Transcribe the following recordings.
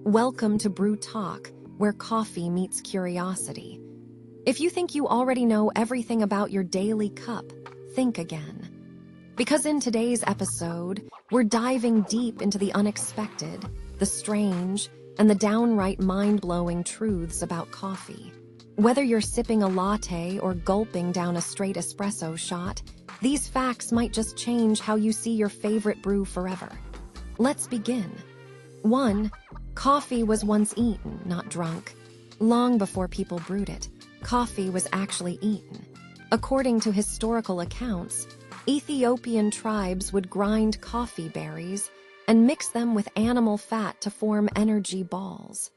Welcome to Brewtok, where coffee meets curiosity. If you think you already know everything about your daily cup, think again. Because in today's episode, we're diving deep into the unexpected, the strange, and the downright mind-blowing truths about coffee. Whether you're sipping a latte or gulping down a straight espresso shot, these facts might just change how you see your favorite brew forever. Let's begin. 1. Coffee was once eaten, not drunk. Long before people brewed it, coffee was actually eaten. According to historical accounts, Ethiopian tribes would grind coffee berries and mix them with animal fat to form energy balls.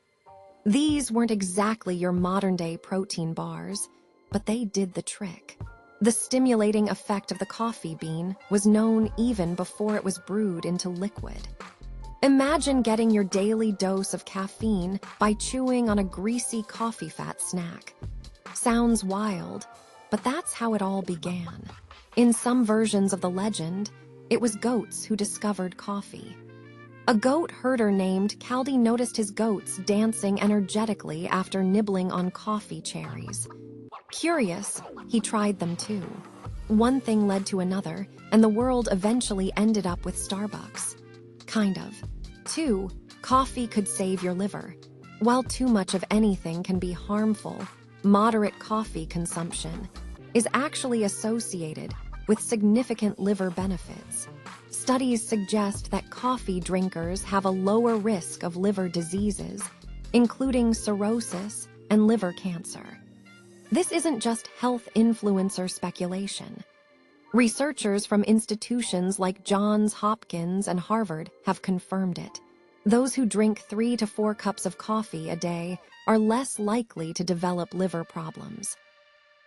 These weren't exactly your modern-day protein bars, but they did the trick. The stimulating effect of the coffee bean was known even before it was brewed into liquid. Imagine getting your daily dose of caffeine by chewing on a greasy coffee fat snack. Sounds wild, but that's how it all began. In some versions of the legend, it was goats who discovered coffee. A goat herder named Caldi noticed his goats dancing energetically after nibbling on coffee cherries. Curious, he tried them too. One thing led to another, and the world eventually ended up with Starbucks. Kind of. 2. Coffee could save your liver. While too much of anything can be harmful, moderate coffee consumption is actually associated with significant liver benefits. Studies suggest that coffee drinkers have a lower risk of liver diseases, including cirrhosis and liver cancer. This isn't just health influencer speculation. Researchers from institutions like Johns Hopkins and Harvard have confirmed it. Those who drink 3 to 4 cups of coffee a day are less likely to develop liver problems.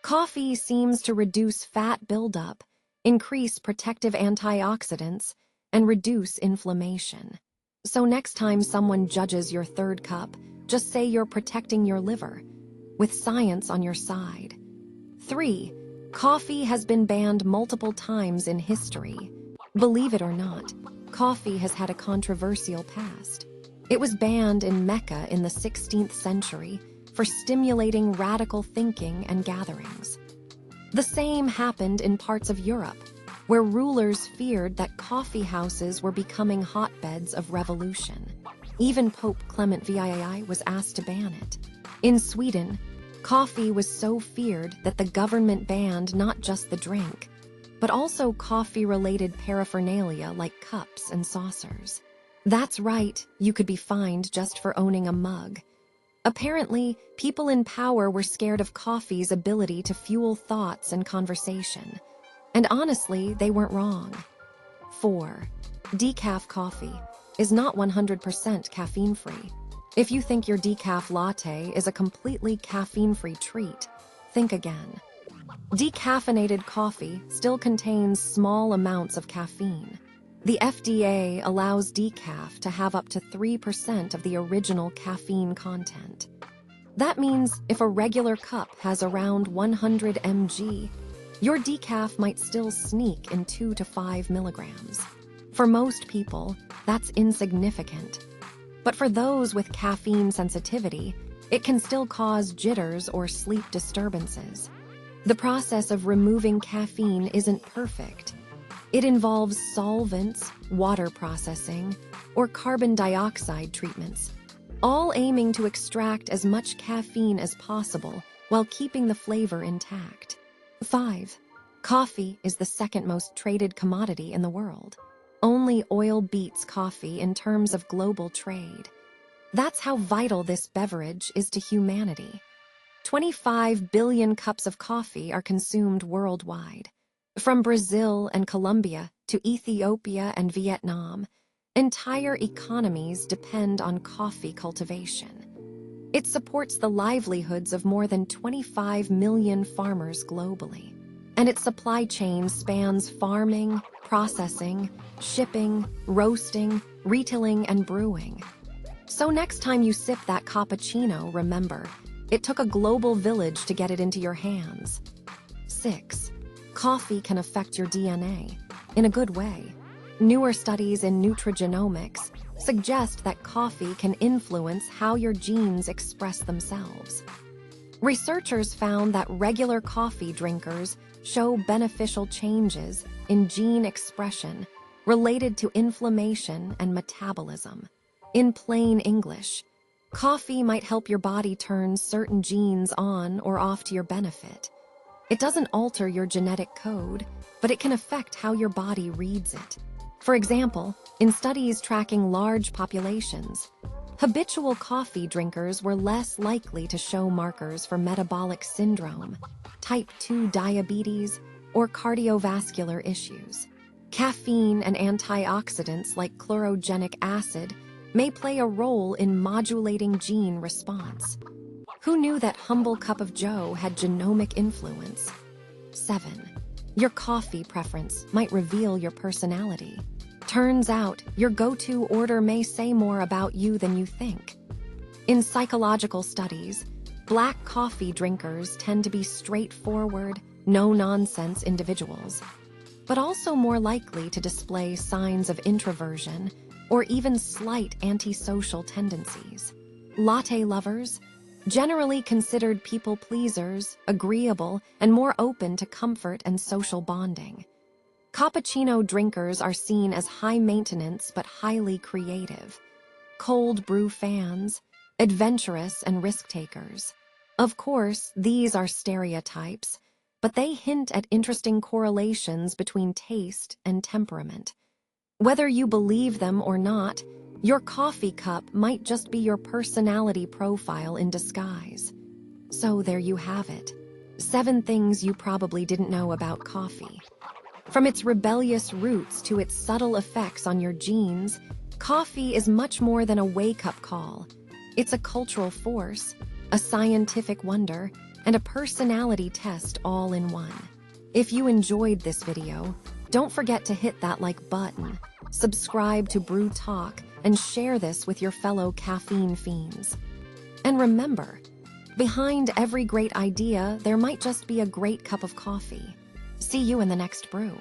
Coffee seems to reduce fat buildup, increase protective antioxidants, and reduce inflammation. So next time someone judges your 3rd cup, just say you're protecting your liver, with science on your side. 3. Coffee has been banned multiple times in history. Believe it or not, coffee has had a controversial past. It was banned in Mecca in the 16th century for stimulating radical thinking and gatherings. The same happened in parts of Europe, where rulers feared that coffee houses were becoming hotbeds of revolution. Even Pope Clement VII was asked to ban it. In Sweden, coffee was so feared that the government banned not just the drink, but also coffee-related paraphernalia like cups and saucers. That's right, you could be fined just for owning a mug. Apparently, people in power were scared of coffee's ability to fuel thoughts and conversation. And honestly, they weren't wrong. 4. Decaf coffee is not 100% caffeine-free. If you think your decaf latte is a completely caffeine-free treat, think again. Decaffeinated coffee still contains small amounts of caffeine. The FDA allows decaf to have up to 3% of the original caffeine content. That means if a regular cup has around 100 mg, your decaf might still sneak in 2 to 5 milligrams. For most people, that's insignificant. But for those with caffeine sensitivity, it can still cause jitters or sleep disturbances. The process of removing caffeine isn't perfect. It involves solvents, water processing, or carbon dioxide treatments, all aiming to extract as much caffeine as possible while keeping the flavor intact. 5. Coffee is the 2nd most traded commodity in the world. Only oil beats coffee in terms of global trade. That's how vital this beverage is to humanity. 25 billion cups of coffee are consumed worldwide. From Brazil and Colombia to Ethiopia and Vietnam, entire economies depend on coffee cultivation. It supports the livelihoods of more than 25 million farmers globally. And its supply chain spans farming, processing, shipping, roasting, retailing, and brewing. So next time you sip that cappuccino, remember, it took a global village to get it into your hands. 6. Coffee can affect your DNA in a good way. Newer studies in nutrigenomics suggest that coffee can influence how your genes express themselves. Researchers found that regular coffee drinkers show beneficial changes in gene expression related to inflammation and metabolism. In plain English, coffee might help your body turn certain genes on or off to your benefit. It doesn't alter your genetic code, but it can affect how your body reads it. For example, in studies tracking large populations, habitual coffee drinkers were less likely to show markers for metabolic syndrome, type 2 diabetes, or cardiovascular issues. Caffeine and antioxidants like chlorogenic acid may play a role in modulating gene response. Who knew that humble cup of joe had genomic influence? 7. Your coffee preference might reveal your personality. Turns out, your go-to order may say more about you than you think. In psychological studies, Black coffee drinkers tend to be straightforward, no-nonsense individuals, but also more likely to display signs of introversion or even slight antisocial tendencies. Latte lovers, generally considered people pleasers, agreeable, and more open to comfort and social bonding. Cappuccino drinkers are seen as high maintenance but highly creative. Cold brew fans, adventurous and risk takers. Of course, these are stereotypes, but they hint at interesting correlations between taste and temperament. Whether you believe them or not, your coffee cup might just be your personality profile in disguise. So there you have it. 7 things you probably didn't know about coffee. From its rebellious roots to its subtle effects on your genes, coffee is much more than a wake-up call. It's a cultural force, a scientific wonder, and a personality test all in one. If you enjoyed this video, don't forget to hit that like button, subscribe to Brewtok, and share this with your fellow caffeine fiends. And remember, behind every great idea, there might just be a great cup of coffee. See you in the next brew.